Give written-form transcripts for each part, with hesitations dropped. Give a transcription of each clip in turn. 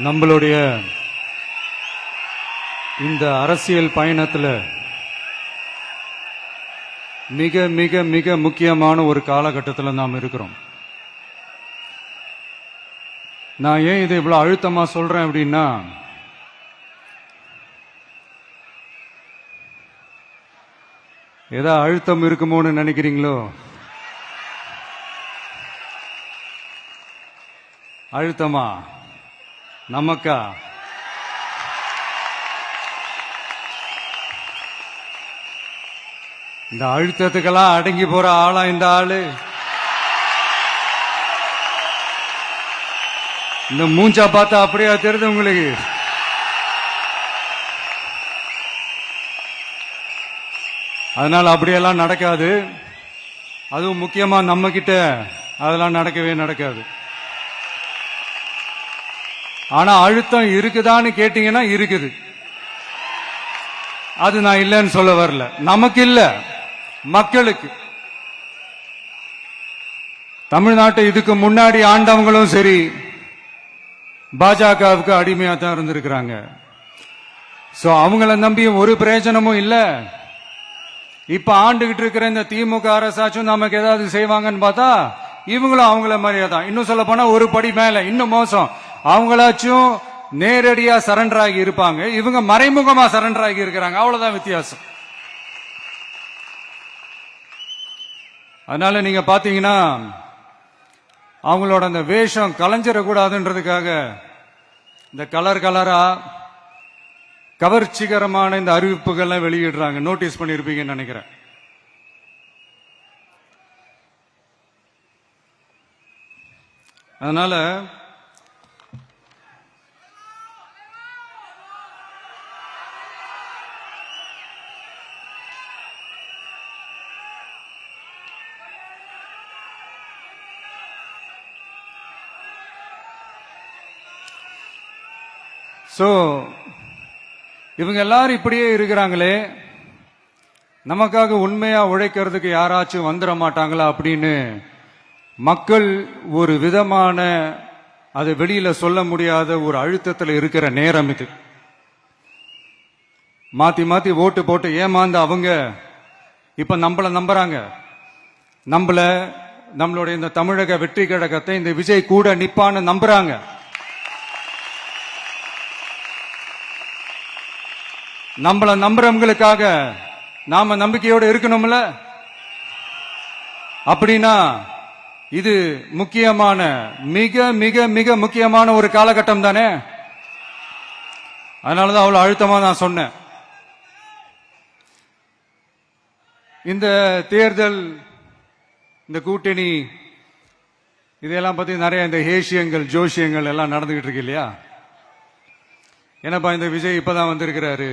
நம்மளுடைய இந்த அரசியல் பயணத்தில் மிக மிக மிக முக்கியமான ஒரு காலகட்டத்தில் நாம் இருக்கிறோம். நான் ஏன் இதை இவ்வளவு அழுத்தமா சொல்றேன் அப்படின்னா, ஏதோ அழுத்தம் இருக்குமோன்னு நினைக்கிறீங்களோ? அழுத்தமா நமக்கா? இந்த அழுத்தத்துக்கெல்லாம் அடங்கி போற ஆளா இந்த ஆளு? இந்த மூஞ்சா பார்த்தா அப்படியா தெரியுது உங்களுக்கு? அதனால அப்படியெல்லாம் நடக்காது. அதுவும் முக்கியமா நம்ம கிட்ட அதெல்லாம் நடக்கவே நடக்காது. ஆனா அழுத்தம் இருக்குதான்னு கேட்டீங்கன்னா இருக்குது. அது நான் இல்லைன்னு சொல்ல வரல. நமக்கு இல்ல, மக்களுக்கு. தமிழ்நாட்டை இதுக்கு முன்னாடி ஆண்டவங்களும் சரி பாஜகவுக்கு அடிமையா தான் இருந்திருக்கிறாங்க. சோ அவங்கள நம்பியும் ஒரு பிரயோஜனமும் இல்ல. இப்ப ஆண்டுகிட்டு இருக்கிற இந்த திமுக அரசாச்சும் நமக்கு ஏதாவது செய்வாங்கன்னு பார்த்தா இவங்களும் அவங்கள மாதிரியே தான். இன்னும் சொல்ல போனா ஒரு படி மேல, இன்னும் மோசம். அவங்களாச்சும் நேரடியா சரண்டர் ஆகி இருப்பாங்க, இவங்க மறைமுகமா சரண்டர் ஆகி இருக்கிறாங்க. அவ்வளவுதான் வித்தியாசம். அதனால நீங்க பாத்தீங்கன்னா அவங்களோட அந்த வேஷம் கலைஞ்சிடக்கூடாதுன்றதுக்காக இந்த கலர் கலரா கவர்ச்சிகரமான இந்த அறிவிப்புகள்லாம் வெளியிடுறாங்க. நோட்டீஸ் பண்ணிருப்பீங்கன்னு நினைக்கிறேன். அதனால சோ இவங்க எல்லாரும் இப்படியே இருக்கிறாங்களே, நமக்காக உண்மையா உழைக்கிறதுக்கு யாராச்சும் வந்துட மாட்டாங்களா அப்படின்னு மக்கள் ஒரு விதமான அதை வெளியில சொல்ல முடியாத ஒரு அழுத்தத்தில் இருக்கிற நேரம் இது. மாத்தி மாத்தி ஓட்டு போட்டு ஏமாந்து அவங்க இப்ப நம்மள நம்புறாங்க. நம்மளுடைய இந்த தமிழக வெற்றி கழகத்தை இந்த விஜய் கூட நிப்பான்னு நம்புறாங்க. நம்மள நம்புறவங்களுக்காக நாம நம்பிக்கையோடு இருக்கணும்ல. அப்படின்னா இது முக்கியமான, மிக மிக மிக முக்கியமான ஒரு காலகட்டம் தானே. அதனாலதான் அவ்வளவு அழுத்தமா நான் சொன்னேன். இந்த தேர்தல், இந்த கூட்டணி, இதெல்லாம் பத்தி நிறைய இந்த ஏசியங்கள் ஜோசியங்கள் எல்லாம் நடந்துகிட்டு இருக்கு இல்லையா? என்னப்பா இந்த விஜய் இப்பதான் வந்திருக்கிறாரு,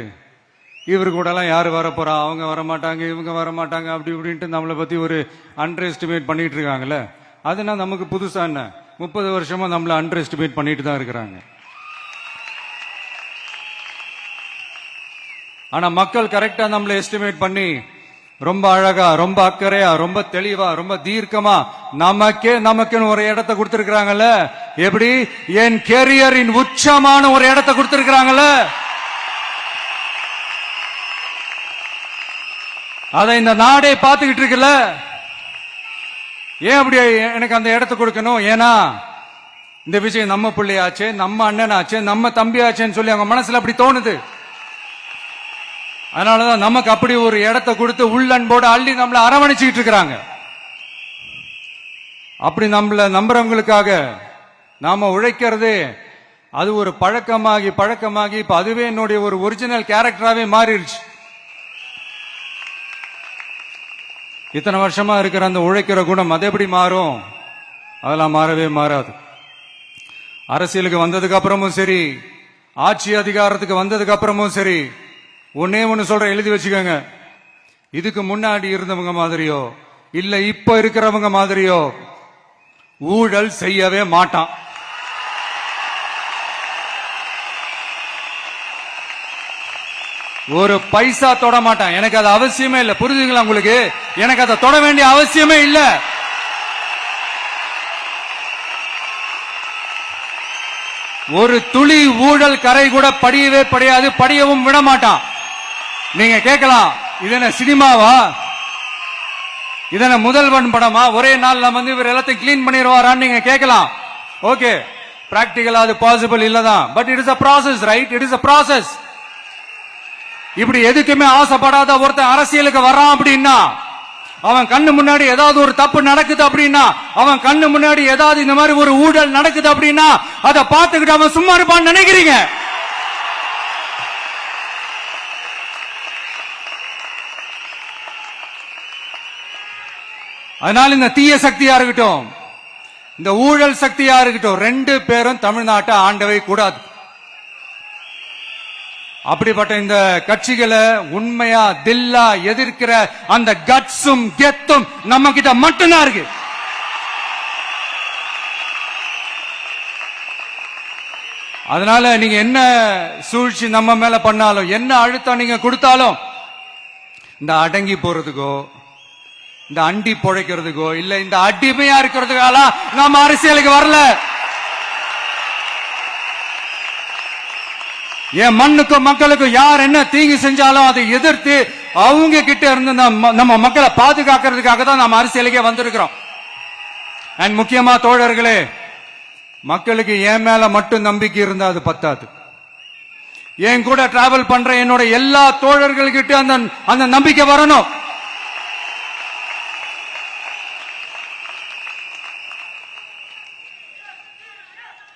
இவரு கூட எல்லாம் யாரு வரப்போறா, அவங்க வரமாட்டாங்க, இவங்க வரமாட்டாங்க, அப்படி இப்படின்ட்டு நம்மளை பத்தி ஒரு அண்டர் எஸ்டிமேட் பண்ணிட்டு இருக்காங்கல்ல. அதுனா நமக்கு புதுசா என்ன? 30 வருஷமா நம்மள அண்டர் எஸ்டிமேட் பண்ணிட்டு தான் இருக்கிறாங்க. ஆனா மக்கள் கரெக்டா நம்மள எஸ்டிமேட் பண்ணி ரொம்ப அழகா, ரொம்ப அக்கறையா, ரொம்ப தெளிவா, ரொம்ப தீர்க்கமா நமக்குன்னு ஒரு இடத்தை கொடுத்திருக்கிறாங்கல்ல. எப்படி? என் கேரியரின் உச்சமான ஒரு இடத்தை கொடுத்திருக்கிறாங்கல்ல. அதை இந்த நாடே பார்த்துக்கிட்டு இருக்குல்ல. ஏன் அப்படி எனக்கு அந்த இடத்தை கொடுக்கணும்? ஏன்னா இந்த விஜய் நம்ம பிள்ளையாச்சே, நம்ம அண்ணனாச்சே, நம்ம தம்பியாச்சேன்னு சொல்லி அவங்க மனசுல அப்படி தோணுது. அதனாலதான் நமக்கு அப்படி ஒரு இடத்தை கொடுத்து உள்ளன்போடு அள்ளி நம்மளை அரவணைச்சுக்கிட்டு இருக்கிறாங்க. அப்படி நம்மள நம்புறவங்களுக்காக நாம உழைக்கிறதே அது ஒரு பழக்கமாகி இப்ப அதுவே என்னுடைய ஒரு ஒரிஜினல் கேரக்டராவே மாறிடுச்சு. இத்தனை வருஷமா இருக்கிற அந்த உழைக்கிற குணம் அது எப்படி மாறும்? அதெல்லாம் மாறவே மாறாது. அரசியலுக்கு வந்ததுக்கு அப்புறமும் சரி, ஆட்சி அதிகாரத்துக்கு வந்ததுக்கு அப்புறமும் சரி, ஒன்னே ஒன்னு சொல்ற, எழுதி வச்சுக்கோங்க. இதுக்கு முன்னாடி இருந்தவங்க மாதிரியோ இல்ல இப்ப இருக்கிறவங்க மாதிரியோ ஊழல் செய்யவே மாட்டான். ஒரு பைசா தொட மாட்டான். எனக்கு அது அவசியமே இல்லை. புரிஞ்சுங்களா உங்களுக்கு? எனக்கு அதை தொட வேண்டிய அவசியமே இல்லை. ஒரு துளி ஊழல் கரை கூட படியவே படியாது, படியவும் விட மாட்டான். நீங்க கேட்கலாம், இது என்ன சினிமாவா, இதன முதல்வன் படமா, ஒரே நாள் நம்ம இவர் எல்லாத்தையும் கிளீன் பண்ணிடுவாரான்னு நீங்க கேட்கலாம். ஓகே, பிராக்டிகலா அது பாசிபிள் இல்லதான், but it is a process, right? It is a process. இப்படி எதுக்குமே ஆசைப்படாத ஒருத்தன் அரசியலுக்கு வர்றான் அப்படின்னா, அவன் கண்ணு முன்னாடி ஏதாவது ஒரு தப்பு நடக்குது அப்படின்னா, அவன் கண்ணு முன்னாடி ஏதாவது இந்த மாதிரி ஒரு ஊழல் நடக்குது அப்படின்னா, அதை பார்த்துக்கிட்டு அவன் சும்மா இருப்பான்னு நினைக்கிறீங்க? அதனால இந்த தீய சக்தியா இருக்கட்டும், இந்த ஊழல் சக்தியா இருக்கட்டும், ரெண்டு பேரும் தமிழ்நாட்டை ஆண்டவே கூடாது. அப்படிப்பட்ட இந்த கட்சிகளை உண்மையா தில்லா எதிர்க்கிற அந்த கட்ஸும் கெத்தும் நம்ம கிட்ட மட்டும்தான் இருக்கு. அதனால நீங்க என்ன சூழ்ச்சி நம்ம மேல பண்ணாலும், என்ன அழுத்தம் நீங்க கொடுத்தாலும், இந்த அடங்கி போறதுக்கோ, இந்த அண்டி பொழைக்கிறதுக்கோ, இல்ல இந்த அடிமையா இருக்கிறதுக்கால நாம அரசியலுக்கு வரல. என் மண்ணுக்கும் மக்களுக்கும் யார் என்ன தீங்கு செஞ்சாலும் அதை எதிர்த்து அவங்க கிட்ட இருந்து நம்ம மக்களை பாதுகாக்கிறதுக்காக தான் நம்ம அரசியலுக்கே வந்திருக்கிறோம். அண்ட் முக்கியமா தோழர்களே, மக்களுக்கு என் மேல மட்டும் நம்பிக்கை இருந்தா அது பத்தாது. என் கூட டிராவல் பண்ற என்னோட எல்லா தோழர்கள்கிட்ட அந்த நம்பிக்கை வரணும்.